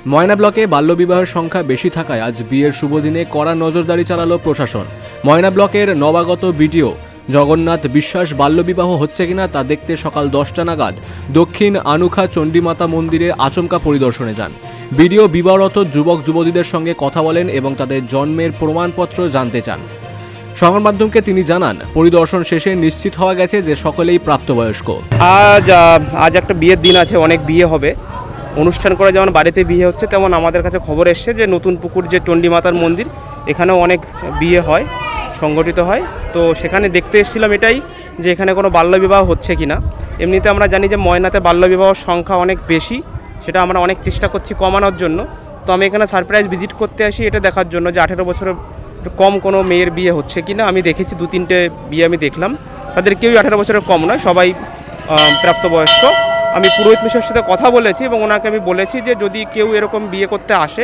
ময়না ব্লকে বাল্যবিবাহের সংখ্যা বেশি থাকায় আজ বিয়ের শুভদিনে কড়া নজরদারি চালালো প্রশাসন। ময়না ব্লকের নবাগত বিডিও জগন্নাথ বিশ্বাস বাল্যবিবাহ হচ্ছে কিনা তা দেখতে সকাল 10টা নাগাদ দক্ষিণ আনুখা চণ্ডীমাতা মন্দিরে আচমকা পরিদর্শনে যান। বিডিও বিবাহরত যুবক যুবতীদের সঙ্গে কথা বলেন এবং তাদের জন্মের প্রমাণপত্র জানতে চান। সংবাদ মাধ্যমকে তিনি জানান, পরিদর্শন শেষে নিশ্চিত হওয়া গেছে যে সকলেই প্রাপ্তবয়স্ক। আজ একটা বিয়ের দিন আছে, অনেক বিয়ে হবে। অনুষ্ঠান করে যেমন বাড়িতে বিয়ে হচ্ছে, তেমন আমাদের কাছে খবর এসছে যে নতুন পুকুর যে চণ্ডীমাতার মন্দির, এখানেও অনেক বিয়ে হয়, সংগঠিত হয়। তো সেখানে দেখতে এসেছিলাম এটাই যে এখানে কোনো বাল্যবিবাহ হচ্ছে কি না। এমনিতে আমরা জানি যে ময়নাতে বাল্যবিবাহর সংখ্যা অনেক বেশি, সেটা আমরা অনেক চেষ্টা করছি কমানোর জন্য। তো আমি এখানে সারপ্রাইজ ভিজিট করতে আসি এটা দেখার জন্য যে 18 বছরের কম কোনো মেয়ের বিয়ে হচ্ছে কি না। আমি দেখেছি 2-3টে বিয়ে আমি দেখলাম, তাদের কেউই 18 বছরের কম নয়, সবাই প্রাপ্তবয়স্ক। আমি পুরোহিত মিশ্রের সাথে কথা বলেছি এবং ওনাকে আমি বলেছি যে যদি কেউ এরকম বিয়ে করতে আসে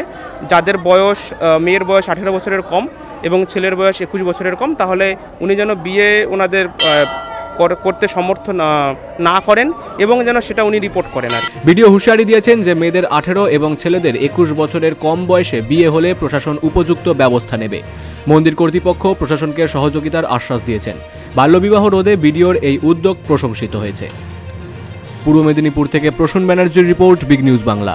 যাদের বয়স, মেয়ের বয়স 18 বছরের কম এবং ছেলের বয়স 21 বছরের কম, তাহলে উনি যেন বিয়ে ওনাদের করতে সমর্থন না করেন এবং যেন সেটা উনি রিপোর্ট করেন। আর ভিডিও হুঁশিয়ারি দিয়েছেন যে মেয়েদের 18 এবং ছেলেদের 21 বছরের কম বয়সে বিয়ে হলে প্রশাসন উপযুক্ত ব্যবস্থা নেবে। মন্দির কর্তৃপক্ষ প্রশাসনকে সহযোগিতার আশ্বাস দিয়েছেন। বাল্যবিবাহ রোধে ভিডিওর এই উদ্যোগ প্রশংসিত হয়েছে। পূর্ব মেদিনীপুর থেকে প্রসূন ব্যানার্জির রিপোর্ট, বিগ নিউজ বাংলা।